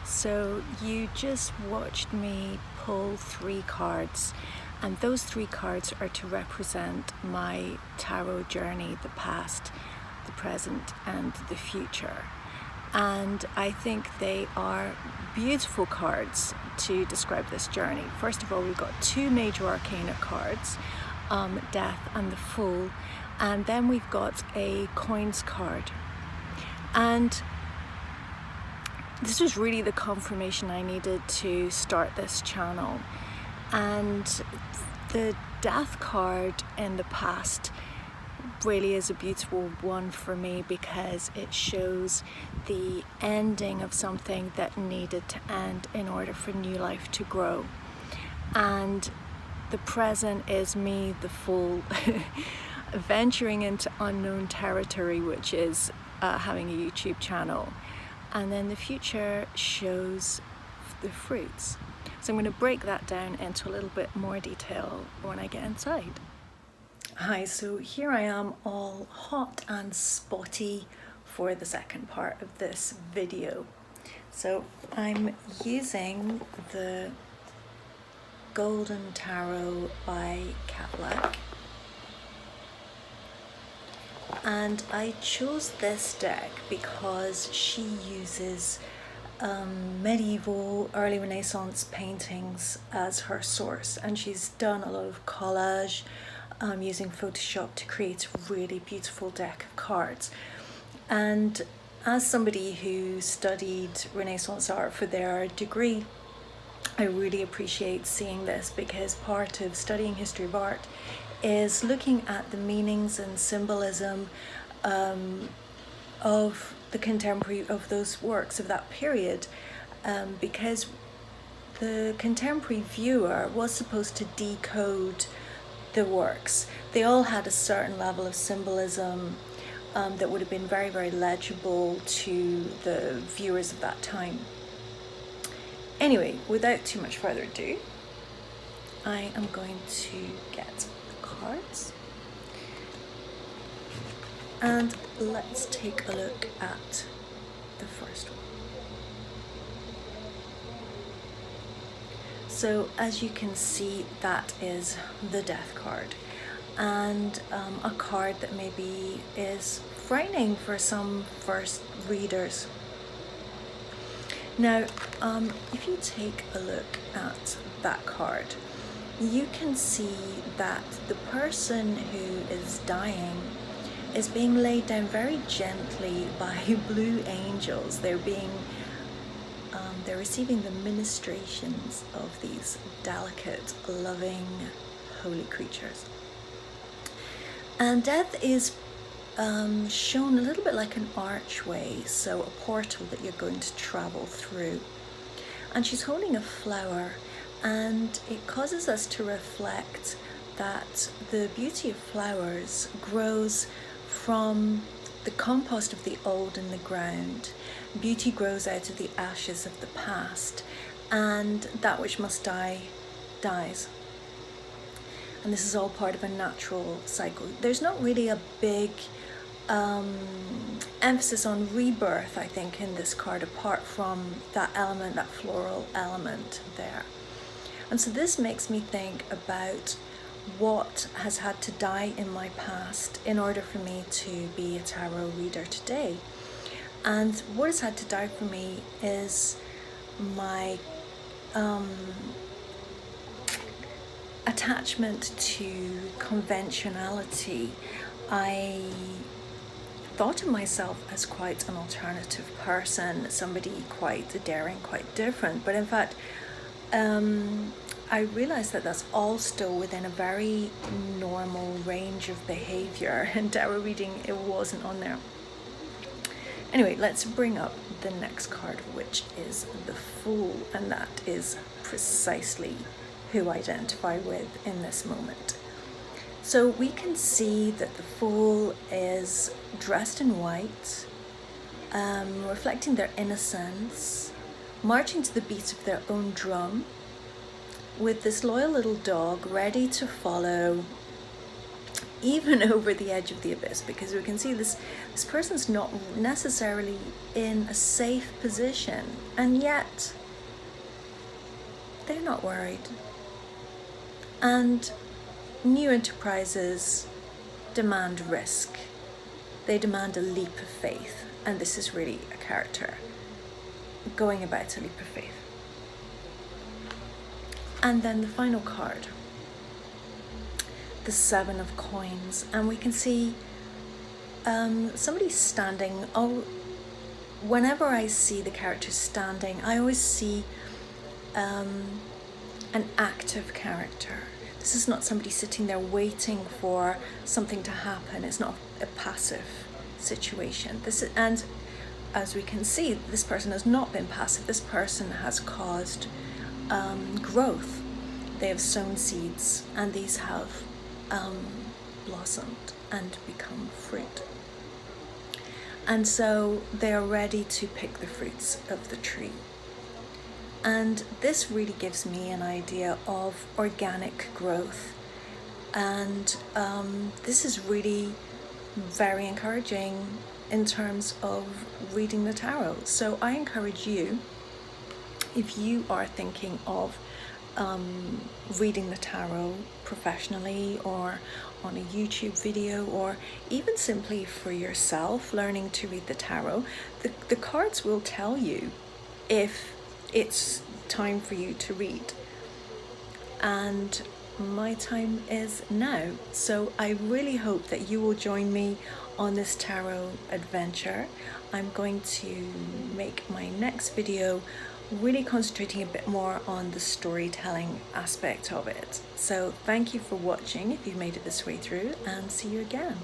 So you just watched me pull 3 cards, and those 3 cards are to represent my tarot journey, the past, the present, and the future. And I think they are beautiful cards to describe this journey. First of all, we've got 2 major arcana cards, Death and the Fool, and then we've got a coins card. And this was really the confirmation I needed to start this channel. And the Death card in the past really is a beautiful one for me because it shows the ending of something that needed to end in order for new life to grow. And the present is me, the Fool, venturing into unknown territory, which is having a YouTube channel. And then the future shows the fruits. So I'm going to break that down into a little bit more detail when I get inside. Hi, so here I am all hot and spotty for the second part of this video. So I'm using the Golden Tarot by Kat Black. And I chose this deck because she uses medieval, early Renaissance paintings as her source, and she's done a lot of collage using Photoshop to create a really beautiful deck of cards. And as somebody who studied Renaissance art for their degree, I really appreciate seeing this because part of studying history of art is looking at the meanings and symbolism of the contemporary, of those works of that period, because the contemporary viewer was supposed to decode the works. They all had a certain level of symbolism that would have been very, very legible to the viewers of that time. Anyway, without too much further ado, I am going to get cards, and let's take a look at the first one. So as you can see, that is the Death card, and a card that maybe is frightening for some first readers. Now, if you take a look at that card, you can see that the person who is dying is being laid down very gently by blue angels. They're receiving the ministrations of these delicate, loving, holy creatures. And death is shown a little bit like an archway, so a portal that you're going to travel through. And she's holding a flower, and it causes us to reflect that the beauty of flowers grows from the compost of the old in the ground. Beauty grows out of the ashes of the past, and that which must die, dies. And this is all part of a natural cycle. There's not really a big emphasis on rebirth, I think, in this card, apart from that element, that floral element there. And so this makes me think about what has had to die in my past in order for me to be a tarot reader today. And what has had to die for me is my attachment to conventionality. I thought of myself as quite an alternative person, somebody quite daring, quite different, but in fact I realized that that's all still within a very normal range of behavior, and tarot reading, it wasn't on there. Anyway, let's bring up the next card, which is the Fool, and that is precisely who I identify with in this moment. So we can see that the Fool is dressed in white, reflecting their innocence, marching to the beat of their own drum, with this loyal little dog ready to follow even over the edge of the abyss, because we can see this person's not necessarily in a safe position, and yet they're not worried. And new enterprises demand risk. They demand a leap of faith, and this is really a character going about a leap of faith. And then the final card, the Seven of Coins, and we can see somebody standing. Whenever I see the character standing, I always see an active character. This is not somebody sitting there waiting for something to happen. It's not a passive situation. And as we can see, this person has not been passive. This person has caused growth. They have sown seeds, and these have blossomed and become fruit. And so they are ready to pick the fruits of the tree. And this really gives me an idea of organic growth. And this is really very encouraging in terms of reading the tarot. So I encourage you, if you are thinking of reading the tarot professionally, or on a YouTube video, or even simply for yourself learning to read the tarot, the cards will tell you if it's time for you to read. And my time is now. So I really hope that you will join me on this tarot adventure. I'm going to make my next video really concentrating a bit more on the storytelling aspect of it. So thank you for watching if you've made it this way through, and see you again.